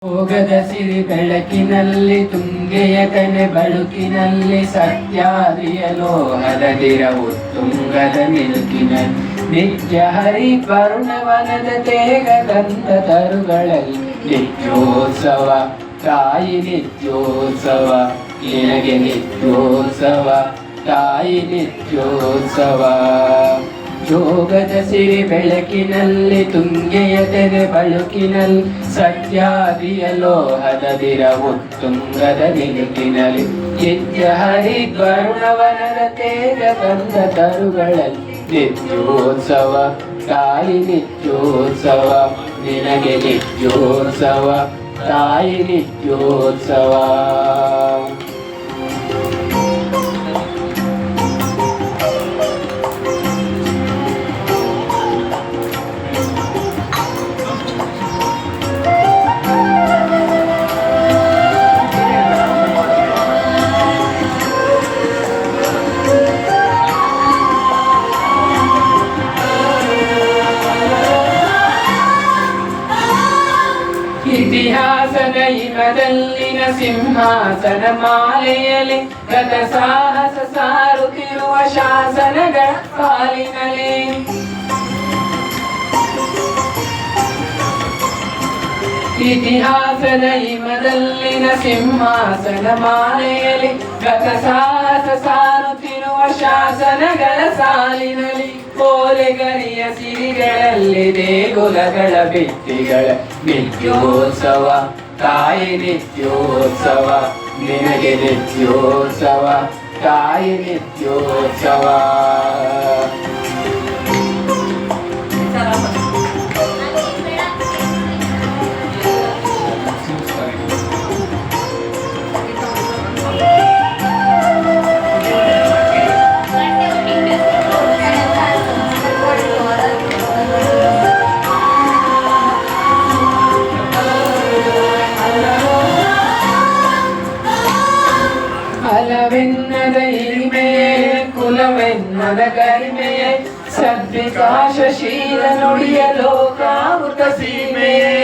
ಯೋಗದ ಸಿರಿ ಬೆಳಕಿನಲ್ಲಿ ತುಂಗೆಯ ಕನೆ ಬಳುಕಿನಲ್ಲಿ ಸತ್ಯಾದಿಯಲೋ ಹರದಿರ ಉತ್ತುಂಗದ ನಿಲುಕಿನಲ್ಲಿ ನಿತ್ಯ ಹರಿ ಕರುಣವನದ ತೇಗ ಗಂಧ ತರುಗಳಲ್ಲಿ ನಿತ್ಯೋತ್ಸವ ತಾಯಿ ನಿತ್ಯೋತ್ಸವ ನಿನಗೆ ನಿತ್ಯೋತ್ಸವ ತಾಯಿ ನಿತ್ಯೋತ್ಸವ. ಯೋಗದ ಸಿರಿ ಬೆಳಕಿನಲ್ಲಿ ತುಂಗೆಯ ತೆರೆ ಬಳುಕಿನಲ್ಲಿ ಸತ್ಯಾದಿಯ ಲೋಹದದಿರ ಉತ್ತುಂಗದ ನಿಲುಕಿನಲ್ಲಿ ನಿತ್ಯ ಹರಿ ಕರುಣವನದ ತೇಗ ಗಂಧ ತರುಗಳಲ್ಲಿ ನಿತ್ಯೋತ್ಸವ ತಾಯಿ ನಿತ್ಯೋತ್ಸವ ನಿನಗೆ ನಿತ್ಯೋತ್ಸವ ತಾಯಿ ನಿತ್ಯೋತ್ಸವ. ಇತಿಹಾಸದ ಹಿಮದಲ್ಲಿನ ಸಿಂಹಾಸನ ಮಾಲೆಯಲ್ಲಿ ಗತ ಸಾಹಸ ಸಾರುತ್ತಿರುವ ಶಾಸನಗಳ ಕಾಲಿನಲ್ಲಿ ಇತಿಹಾಸದ ಹಿಮದಲ್ಲಿನ ಸಿಂಹಾಸನ ಮಾಲೆಯಲ್ಲಿ ಗತ ಸಾಹಸ ಸಾರುತ್ತಿರುವ ಶಾಸನಗಳ ಸಾಲಿನಲ್ಲಿ ಕೋಲೆಗರಿಯ ಸಿರಿಗಳಲ್ಲಿ ದೇಗುಲಗಳ ಭಿತ್ತಿಗಳ ನಿತ್ಯೋತ್ಸವ ತಾಯಿ ನಿತ್ಯೋತ್ಸವ ನಿನಗೆ ನಿತ್ಯೋತ್ಸವ ತಾಯಿ ನಿತ್ಯೋತ್ಸವ. ಫಲವೆನ್ನದ ಹಿರಿಮೆಯೇ ಕುಲವೆನ್ನದ ಗರಿಮೆಯೇ ಸದ್ವಿಕಾಸಶೀಲ ನುಡಿಯ ಲೋಕಾಮೃತ ಸೀಮೆಯೇ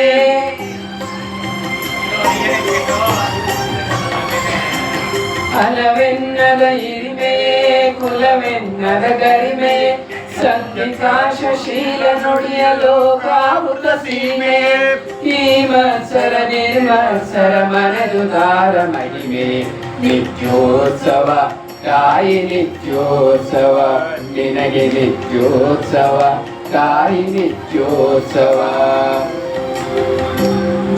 ಫಲವೆನ್ನದ ಹಿರಿಮೆಯೇ ಕುಲವೆನ್ನದ ಗರಿಮೆಯೇ ಸದ್ವಿಕಾಸಶೀಲ ನುಡಿಯ ಲೋಕಾಮೃತ ಸೀಮೆಯೇ ಈ ಮತ್ಸರ ನಿರ್ಮತ್ಸರ ಮನದುದಾರ ಮಹಿಮೆ ನಿತ್ಯೋತ್ಸವ ತಾಯಿ ನಿತ್ಯೋತ್ಸವ ನಿನಗೆ ನಿತ್ಯೋತ್ಸವ ತಾಯಿ ನಿತ್ಯೋತ್ಸವ.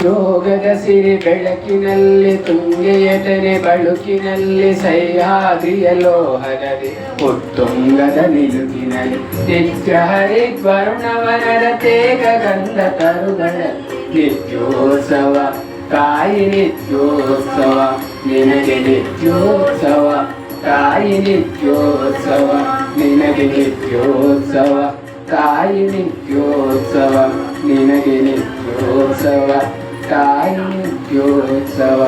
ಯೋಗದ ಸಿರಿ ಬೆಳಕಿನಲ್ಲಿ ತುಂಗೆಯ ತೆರೆ ಬಳುಕಿನಲ್ಲಿ ಸಹ್ಯಾದ್ರಿಯ ಲೋಹದಲ್ಲಿ ಉತ್ತುಂಗದ ನಿಲುಕಿನಲ್ಲಿ ನಿತ್ಯ ಹರಿ ವರುಣವನದ ತೇಗ ಗಂಧ ತರುಗಳಲ್ಲಿ ನಿತ್ಯೋತ್ಸವ ತಾಯಿ ನಿತ್ಯೋತ್ಸವ ನಿನಗೆ ನಿತ್ಯೋತ್ಸವ ತಾಯಿ ನಿತ್ಯೋತ್ಸವ ನಿನಗೆ ನಿತ್ಯೋತ್ಸವ ತಾಯಿ ನಿತ್ಯೋತ್ಸವ ನಿನಗೆ ನಿತ್ಯೋತ್ಸವ ತಾಯಿ ನಿತ್ಯೋತ್ಸವ.